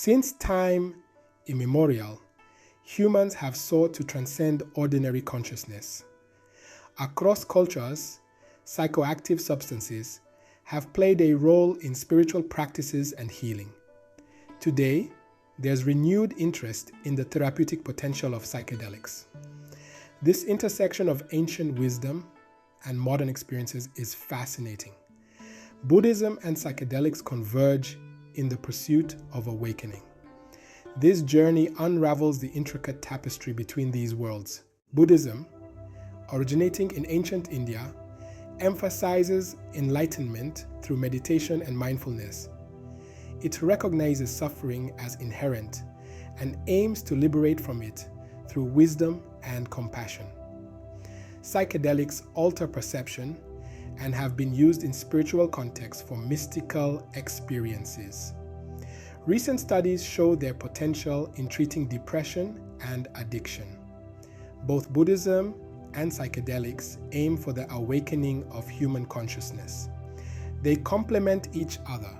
Since time immemorial, humans have sought to transcend ordinary consciousness. Across cultures, psychoactive substances have played a role in spiritual practices and healing. Today, there's renewed interest in the therapeutic potential of psychedelics. This intersection of ancient wisdom and modern experiences is fascinating. Buddhism and psychedelics converge in the pursuit of awakening. This journey unravels the intricate tapestry between these worlds. Buddhism, originating in ancient India, emphasizes enlightenment through meditation and mindfulness. It recognizes suffering as inherent and aims to liberate from it through wisdom and compassion. Psychedelics alter perception and have been used in spiritual contexts for mystical experiences. Recent studies show their potential in treating depression and addiction. Both Buddhism and psychedelics aim for the awakening of human consciousness. They complement each other,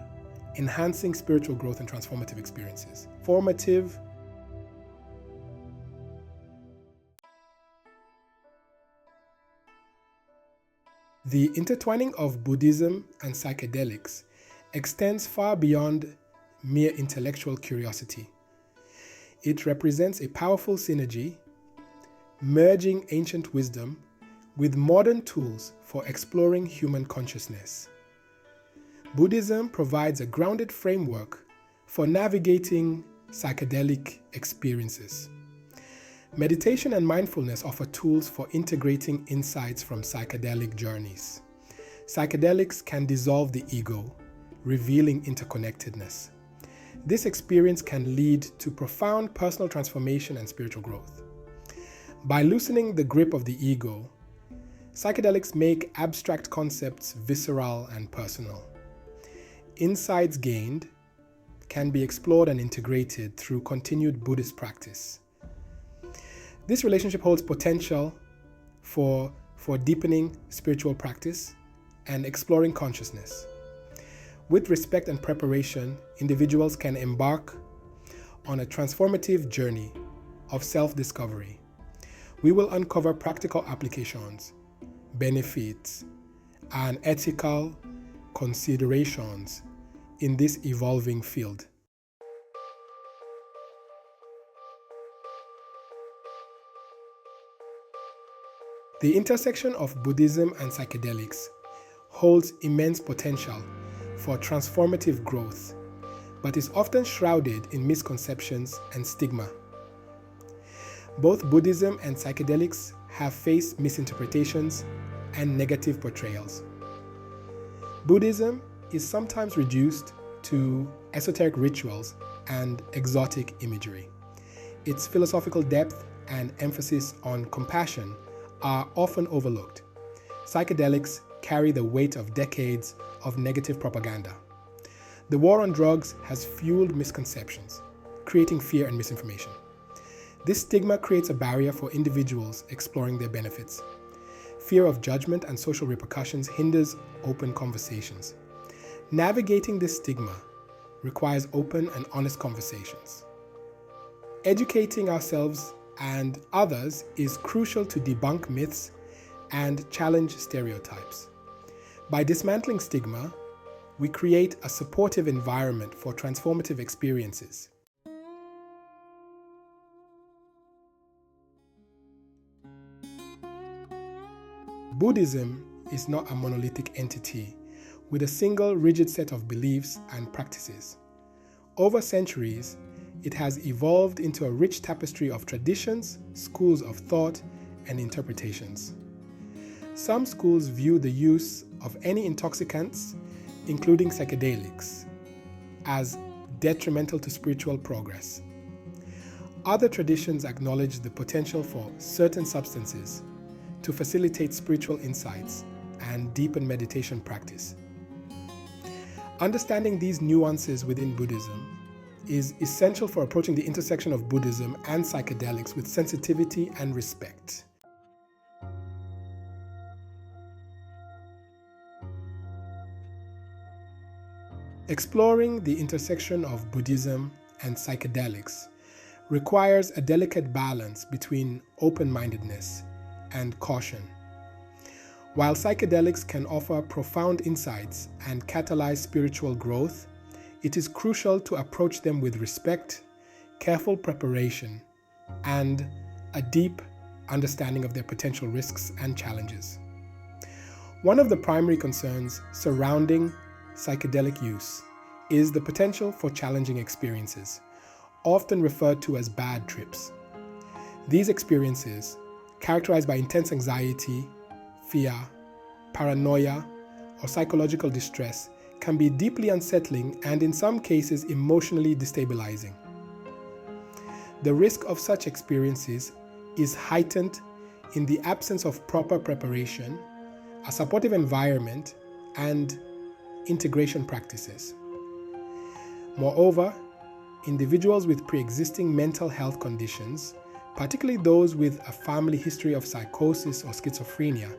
enhancing spiritual growth and transformative experiences. The intertwining of Buddhism and psychedelics extends far beyond mere intellectual curiosity. It represents a powerful synergy, merging ancient wisdom with modern tools for exploring human consciousness. Buddhism provides a grounded framework for navigating psychedelic experiences. Meditation and mindfulness offer tools for integrating insights from psychedelic journeys. Psychedelics can dissolve the ego, revealing interconnectedness. This experience can lead to profound personal transformation and spiritual growth. By loosening the grip of the ego, psychedelics make abstract concepts visceral and personal. Insights gained can be explored and integrated through continued Buddhist practice. This relationship holds potential for deepening spiritual practice and exploring consciousness. With respect and preparation, individuals can embark on a transformative journey of self-discovery. We will uncover practical applications, benefits, and ethical considerations in this evolving field. The intersection of Buddhism and psychedelics holds immense potential for transformative growth, but is often shrouded in misconceptions and stigma. Both Buddhism and psychedelics have faced misinterpretations and negative portrayals. Buddhism is sometimes reduced to esoteric rituals and exotic imagery. Its philosophical depth and emphasis on compassion are often overlooked. Psychedelics carry the weight of decades of negative propaganda. The war on drugs has fueled misconceptions, creating fear and misinformation. This stigma creates a barrier for individuals exploring their benefits. Fear of judgment and social repercussions hinders open conversations. Navigating this stigma requires open and honest conversations. Educating ourselves and others is crucial to debunk myths and challenge stereotypes. By dismantling stigma, we create a supportive environment for transformative experiences. Buddhism is not a monolithic entity with a single rigid set of beliefs and practices. Over centuries, it has evolved into a rich tapestry of traditions, schools of thought, and interpretations. Some schools view the use of any intoxicants, including psychedelics, as detrimental to spiritual progress. Other traditions acknowledge the potential for certain substances to facilitate spiritual insights and deepen meditation practice. Understanding these nuances within Buddhism is essential for approaching the intersection of Buddhism and psychedelics with sensitivity and respect. Exploring the intersection of Buddhism and psychedelics requires a delicate balance between open-mindedness and caution. While psychedelics can offer profound insights and catalyze spiritual growth, it is crucial to approach them with respect, careful preparation, and a deep understanding of their potential risks and challenges. One of the primary concerns surrounding psychedelic use is the potential for challenging experiences, often referred to as bad trips. These experiences, characterized by intense anxiety, fear, paranoia, or psychological distress, can be deeply unsettling and in some cases emotionally destabilizing. The risk of such experiences is heightened in the absence of proper preparation, a supportive environment, and integration practices. Moreover, individuals with pre-existing mental health conditions, particularly those with a family history of psychosis or schizophrenia,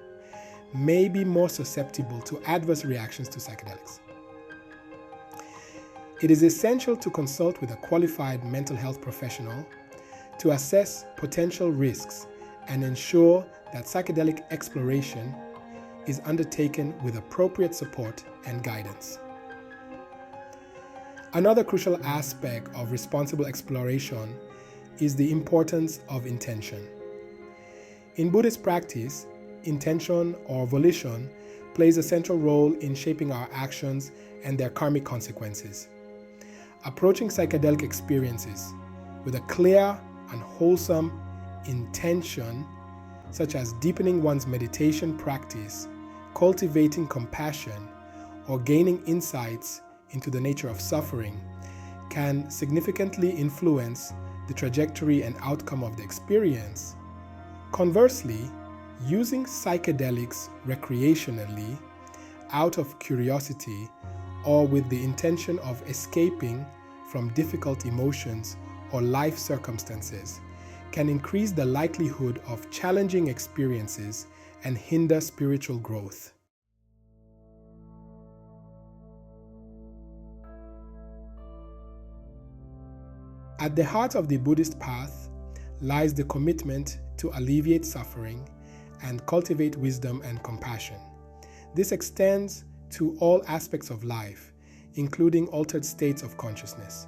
may be more susceptible to adverse reactions to psychedelics. It is essential to consult with a qualified mental health professional to assess potential risks and ensure that psychedelic exploration is undertaken with appropriate support and guidance. Another crucial aspect of responsible exploration is the importance of intention. In Buddhist practice, intention or volition plays a central role in shaping our actions and their karmic consequences. Approaching psychedelic experiences with a clear and wholesome intention, such as deepening one's meditation practice, cultivating compassion, or gaining insights into the nature of suffering, can significantly influence the trajectory and outcome of the experience. Conversely, using psychedelics recreationally, out of curiosity, or with the intention of escaping from difficult emotions or life circumstances, can increase the likelihood of challenging experiences and hinder spiritual growth. At the heart of the Buddhist path lies the commitment to alleviate suffering and cultivate wisdom and compassion. This extends to all aspects of life, including altered states of consciousness.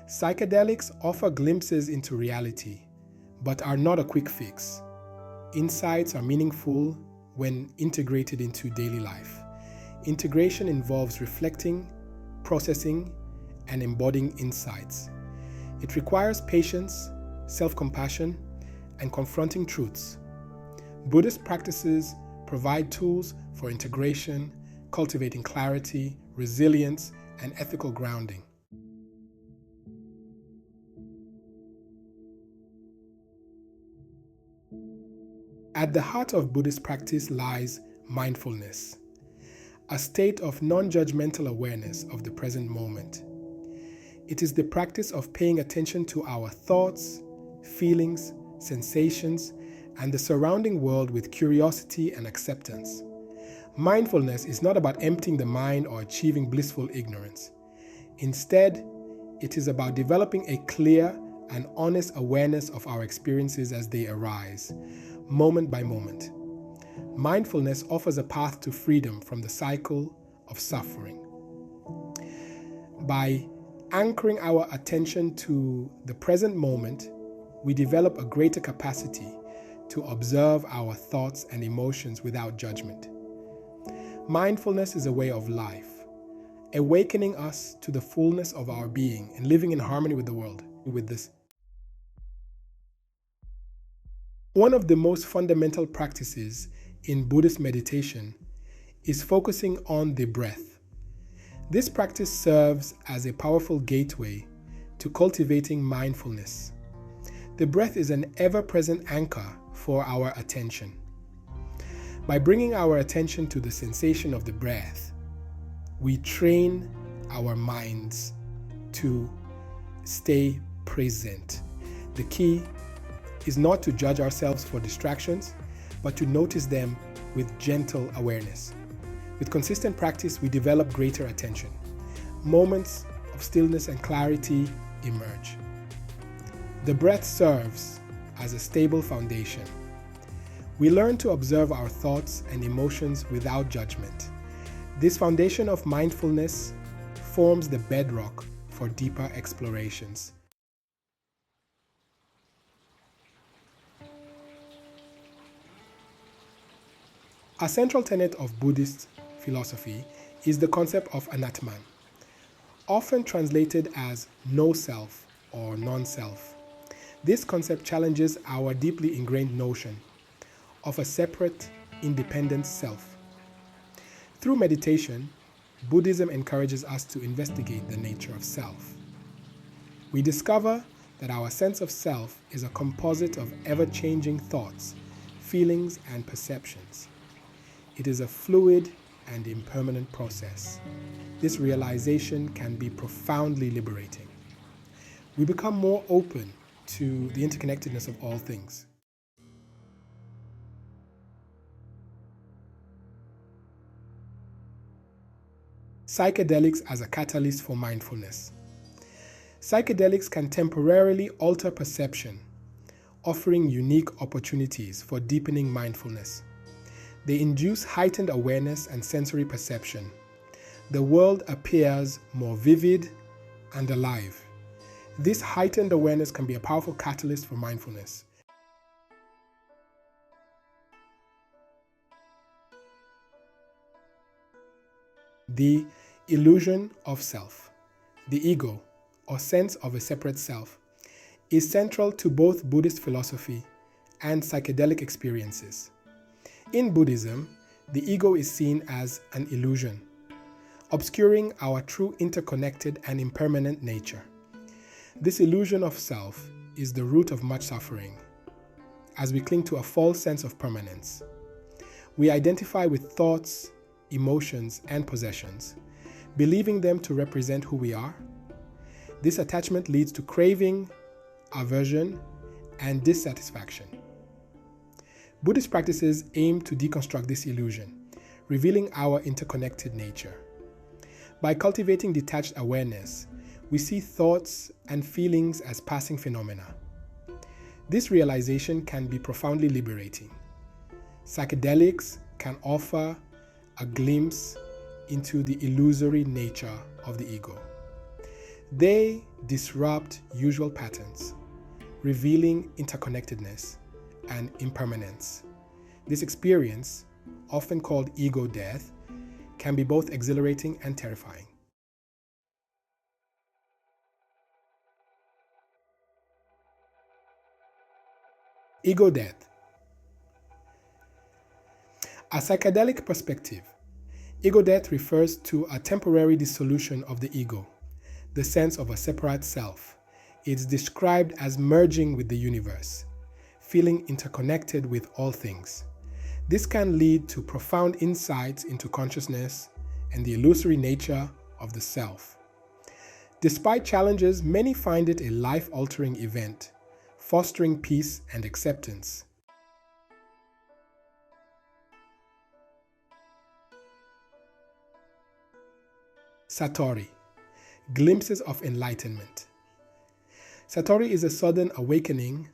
Psychedelics offer glimpses into reality, but are not a quick fix. Insights are meaningful when integrated into daily life. Integration involves reflecting, processing, and embodying insights. It requires patience, self-compassion, and confronting truths. Buddhist practices provide tools for integration, cultivating clarity, resilience, and ethical grounding. At the heart of Buddhist practice lies mindfulness, a state of non-judgmental awareness of the present moment. It is the practice of paying attention to our thoughts, feelings, sensations, and the surrounding world with curiosity and acceptance. Mindfulness is not about emptying the mind or achieving blissful ignorance. Instead, it is about developing a clear and honest awareness of our experiences as they arise, moment by moment. Mindfulness offers a path to freedom from the cycle of suffering. By anchoring our attention to the present moment, we develop a greater capacity to observe our thoughts and emotions without judgment. Mindfulness is a way of life, awakening us to the fullness of our being and living in harmony with the world. One of the most fundamental practices in Buddhist meditation is focusing on the breath. This practice serves as a powerful gateway to cultivating mindfulness. The breath is an ever-present anchor for our attention. By bringing our attention to the sensation of the breath, we train our minds to stay present. The key is not to judge ourselves for distractions, but to notice them with gentle awareness. With consistent practice, we develop greater attention. Moments of stillness and clarity emerge. The breath serves as a stable foundation. We learn to observe our thoughts and emotions without judgment. This foundation of mindfulness forms the bedrock for deeper explorations. A central tenet of Buddhist philosophy is the concept of Anatman, often translated as no self or non-self. This concept challenges our deeply ingrained notion of a separate, independent self. Through meditation, Buddhism encourages us to investigate the nature of self. We discover that our sense of self is a composite of ever-changing thoughts, feelings, and perceptions. It is a fluid and impermanent process. This realization can be profoundly liberating. We become more open to the interconnectedness of all things. Psychedelics as a catalyst for mindfulness. Psychedelics can temporarily alter perception, offering unique opportunities for deepening mindfulness. They induce heightened awareness and sensory perception. The world appears more vivid and alive. This heightened awareness can be a powerful catalyst for mindfulness. The illusion of self, the ego, or sense of a separate self, is central to both Buddhist philosophy and psychedelic experiences. In Buddhism, the ego is seen as an illusion, obscuring our true interconnected and impermanent nature. This illusion of self is the root of much suffering, as we cling to a false sense of permanence. We identify with thoughts, emotions, and possessions, believing them to represent who we are. This attachment leads to craving, aversion, and dissatisfaction. Buddhist practices aim to deconstruct this illusion, revealing our interconnected nature. By cultivating detached awareness, we see thoughts and feelings as passing phenomena. This realization can be profoundly liberating. Psychedelics can offer a glimpse into the illusory nature of the ego. They disrupt usual patterns, revealing interconnectedness and impermanence. This experience, often called ego death, can be both exhilarating and terrifying. Ego death. A psychedelic perspective, ego death refers to a temporary dissolution of the ego, the sense of a separate self. It's described as merging with the universe, feeling interconnected with all things. This can lead to profound insights into consciousness and the illusory nature of the self. Despite challenges, many find it a life-altering event, fostering peace and acceptance. Satori, glimpses of enlightenment. Satori is a sudden awakening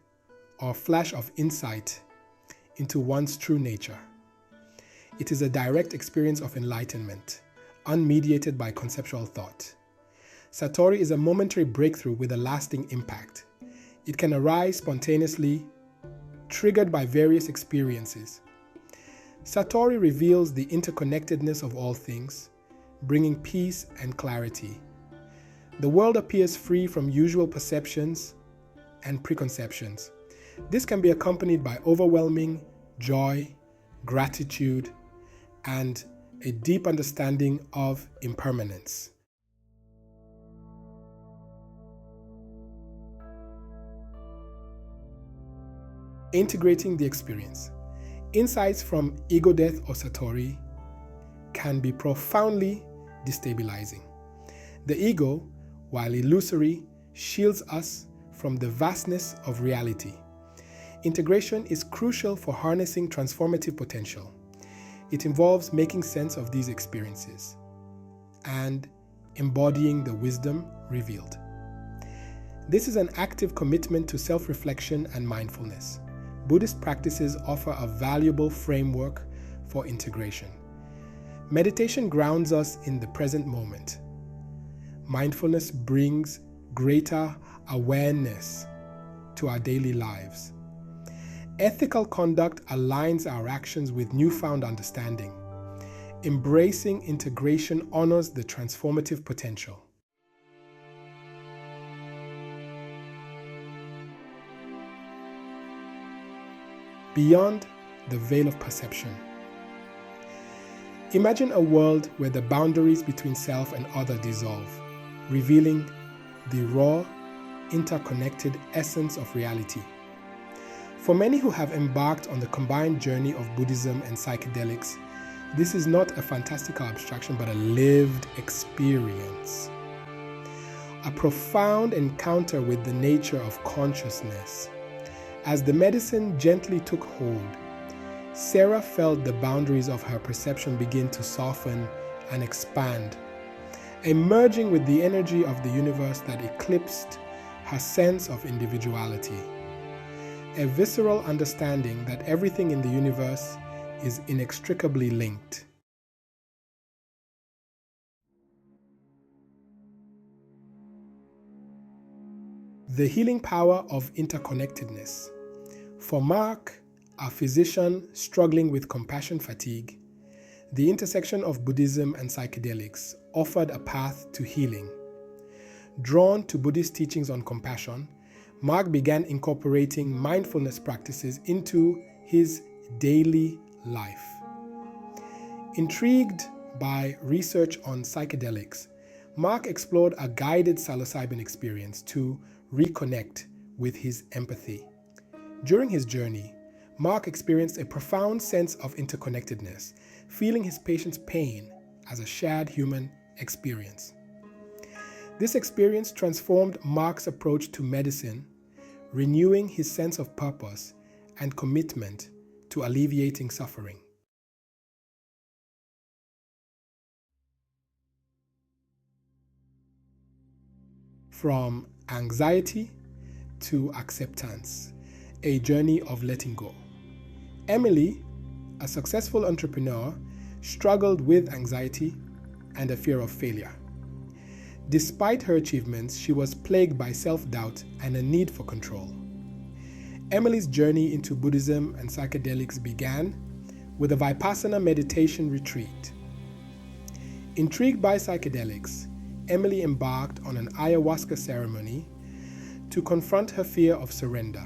or flash of insight into one's true nature. It is a direct experience of enlightenment, unmediated by conceptual thought. Satori is a momentary breakthrough with a lasting impact. It can arise spontaneously, triggered by various experiences. Satori reveals the interconnectedness of all things, bringing peace and clarity. The world appears free from usual perceptions and preconceptions. This can be accompanied by overwhelming joy, gratitude, and a deep understanding of impermanence. Integrating the experience. Insights from ego death or Satori can be profoundly destabilizing. The ego, while illusory, shields us from the vastness of reality. Integration is crucial for harnessing transformative potential. It involves making sense of these experiences and embodying the wisdom revealed. This is an active commitment to self-reflection and mindfulness. Buddhist practices offer a valuable framework for integration. Meditation grounds us in the present moment. Mindfulness brings greater awareness to our daily lives. Ethical conduct aligns our actions with newfound understanding. Embracing integration honors the transformative potential. Beyond the veil of perception. Imagine a world where the boundaries between self and other dissolve, revealing the raw, interconnected essence of reality. For many who have embarked on the combined journey of Buddhism and psychedelics, this is not a fantastical abstraction but a lived experience. A profound encounter with the nature of consciousness. As the medicine gently took hold, Sarah felt the boundaries of her perception begin to soften and expand, emerging with the energy of the universe that eclipsed her sense of individuality. A visceral understanding that everything in the universe is inextricably linked. The healing power of interconnectedness. For Mark, a physician struggling with compassion fatigue, the intersection of Buddhism and psychedelics offered a path to healing. Drawn to Buddhist teachings on compassion, Mark began incorporating mindfulness practices into his daily life. Intrigued by research on psychedelics, Mark explored a guided psilocybin experience to reconnect with his empathy. During his journey, Mark experienced a profound sense of interconnectedness, feeling his patient's pain as a shared human experience. This experience transformed Mark's approach to medicine, renewing his sense of purpose and commitment to alleviating suffering. From anxiety to acceptance, a journey of letting go. Emily, a successful entrepreneur, struggled with anxiety and a fear of failure. Despite her achievements, she was plagued by self-doubt and a need for control. Emily's journey into Buddhism and psychedelics began with a Vipassana meditation retreat. Intrigued by psychedelics, Emily embarked on an ayahuasca ceremony to confront her fear of surrender.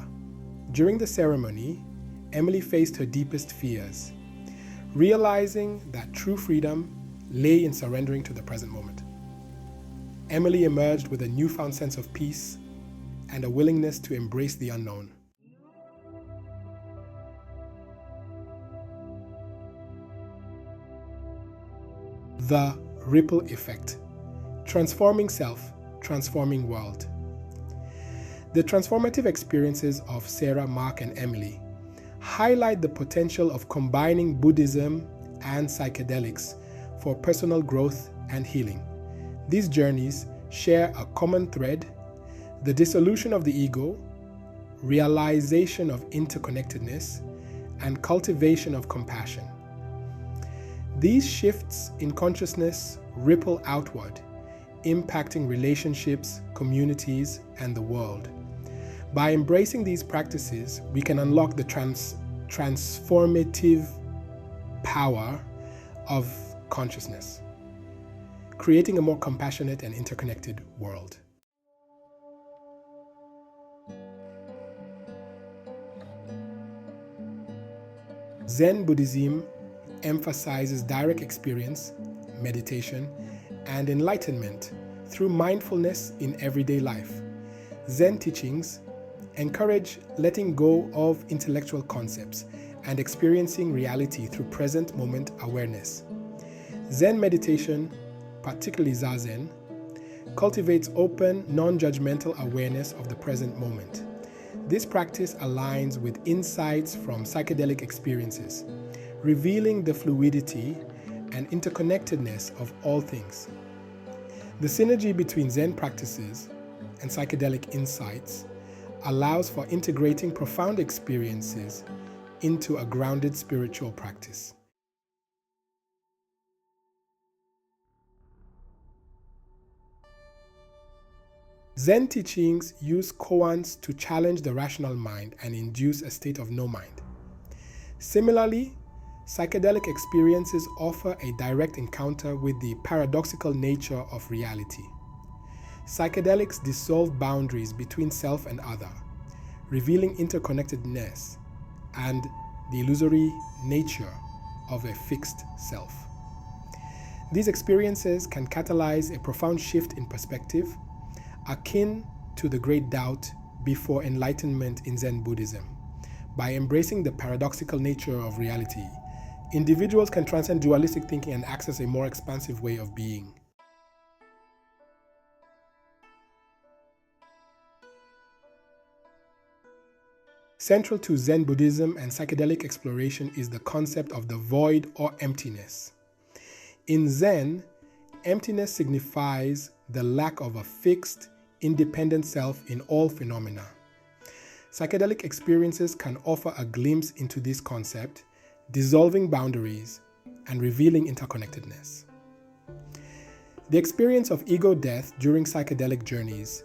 During the ceremony, Emily faced her deepest fears, realizing that true freedom lay in surrendering to the present moment. Emily emerged with a newfound sense of peace and a willingness to embrace the unknown. The ripple effect. Transforming self, transforming world. The transformative experiences of Sarah, Mark, and Emily highlight the potential of combining Buddhism and psychedelics for personal growth and healing. These journeys share a common thread: the dissolution of the ego, realization of interconnectedness, and cultivation of compassion. These shifts in consciousness ripple outward, impacting relationships, communities, and the world. By embracing these practices, we can unlock the transformative power of consciousness, creating a more compassionate and interconnected world. Zen Buddhism emphasizes direct experience, meditation, and enlightenment through mindfulness in everyday life. Zen teachings encourage letting go of intellectual concepts and experiencing reality through present moment awareness. Zen meditation, particularly Zazen, cultivates open, non-judgmental awareness of the present moment. This practice aligns with insights from psychedelic experiences, revealing the fluidity and interconnectedness of all things. The synergy between Zen practices and psychedelic insights allows for integrating profound experiences into a grounded spiritual practice. Zen teachings use koans to challenge the rational mind and induce a state of no mind. Similarly, psychedelic experiences offer a direct encounter with the paradoxical nature of reality. Psychedelics dissolve boundaries between self and other, revealing interconnectedness and the illusory nature of a fixed self. These experiences can catalyze a profound shift in perspective, akin to the great doubt before enlightenment in Zen Buddhism. By embracing the paradoxical nature of reality, individuals can transcend dualistic thinking and access a more expansive way of being. Central to Zen Buddhism and psychedelic exploration is the concept of the void or emptiness. In Zen, emptiness signifies the lack of a fixed, independent self in all phenomena. Psychedelic experiences can offer a glimpse into this concept, dissolving boundaries and revealing interconnectedness. The experience of ego death during psychedelic journeys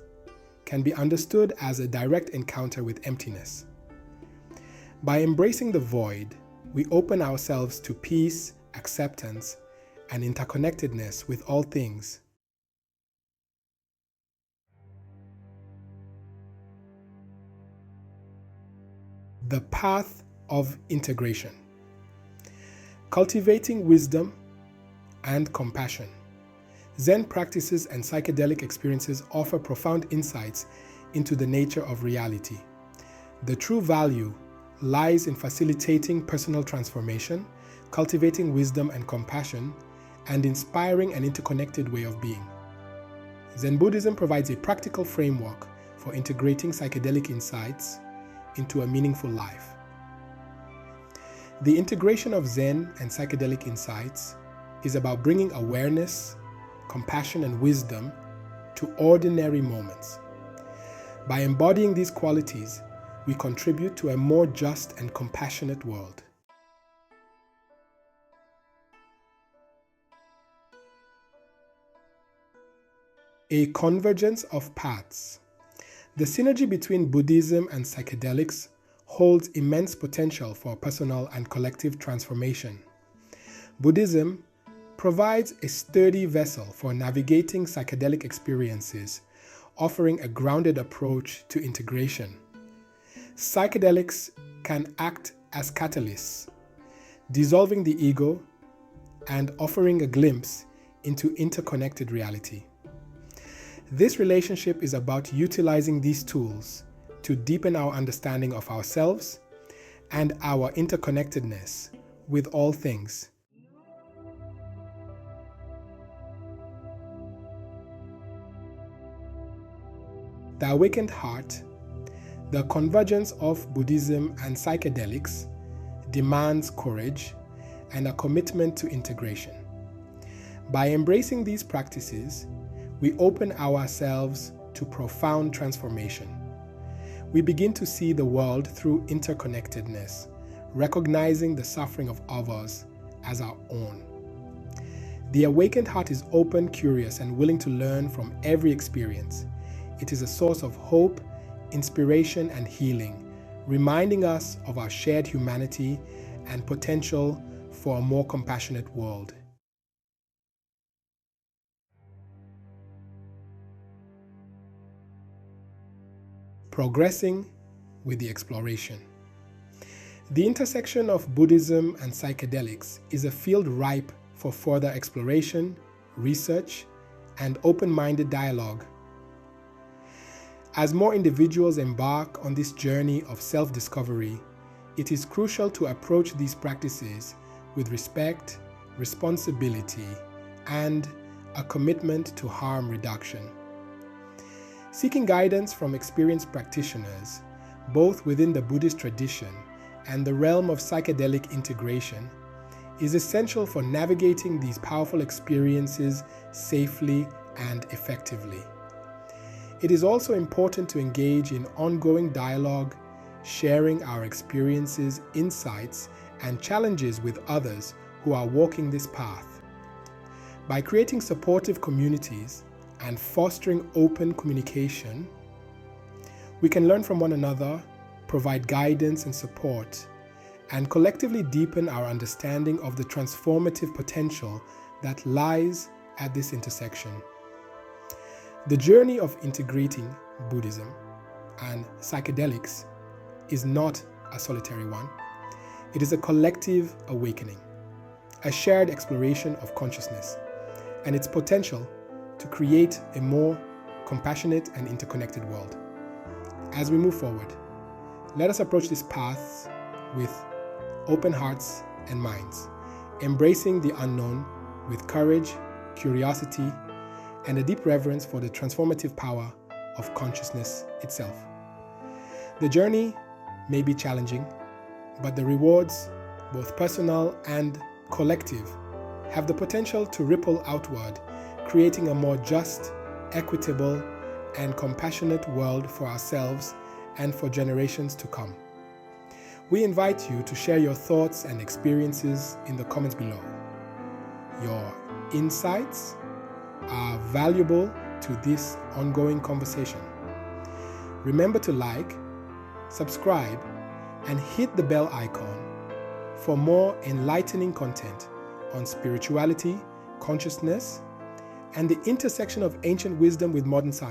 can be understood as a direct encounter with emptiness. By embracing the void, we open ourselves to peace, acceptance, and interconnectedness with all things. The path of integration. Cultivating wisdom and compassion. Zen practices and psychedelic experiences offer profound insights into the nature of reality. The true value lies in facilitating personal transformation, cultivating wisdom and compassion, and inspiring an interconnected way of being. Zen Buddhism provides a practical framework for integrating psychedelic insights into a meaningful life. The integration of Zen and psychedelic insights is about bringing awareness, compassion, and wisdom to ordinary moments. By embodying these qualities, we contribute to a more just and compassionate world. A convergence of paths. The synergy between Buddhism and psychedelics holds immense potential for personal and collective transformation. Buddhism provides a sturdy vessel for navigating psychedelic experiences, offering a grounded approach to integration. Psychedelics can act as catalysts, dissolving the ego and offering a glimpse into interconnected reality. This relationship is about utilizing these tools to deepen our understanding of ourselves and our interconnectedness with all things. The Awakened Heart, the convergence of Buddhism and psychedelics, demands courage and a commitment to integration. By embracing these practices, we open ourselves to profound transformation. We begin to see the world through interconnectedness, recognizing the suffering of others as our own. The awakened heart is open, curious, and willing to learn from every experience. It is a source of hope, inspiration, and healing, reminding us of our shared humanity and potential for a more compassionate world. Progressing with the exploration. The intersection of Buddhism and psychedelics is a field ripe for further exploration, research, and open-minded dialogue. As more individuals embark on this journey of self-discovery, it is crucial to approach these practices with respect, responsibility, and a commitment to harm reduction. Seeking guidance from experienced practitioners, both within the Buddhist tradition and the realm of psychedelic integration, is essential for navigating these powerful experiences safely and effectively. It is also important to engage in ongoing dialogue, sharing our experiences, insights, and challenges with others who are walking this path. By creating supportive communities and fostering open communication, we can learn from one another, provide guidance and support, and collectively deepen our understanding of the transformative potential that lies at this intersection. The journey of integrating Buddhism and psychedelics is not a solitary one. It is a collective awakening, a shared exploration of consciousness and its potential to create a more compassionate and interconnected world. As we move forward, let us approach this path with open hearts and minds, embracing the unknown with courage, curiosity, and a deep reverence for the transformative power of consciousness itself. The journey may be challenging, but the rewards, both personal and collective, have the potential to ripple outward, creating a more just, equitable, and compassionate world for ourselves and for generations to come. We invite you to share your thoughts and experiences in the comments below. Your insights are valuable to this ongoing conversation. Remember to like, subscribe, and hit the bell icon for more enlightening content on spirituality, consciousness, and the intersection of ancient wisdom with modern science.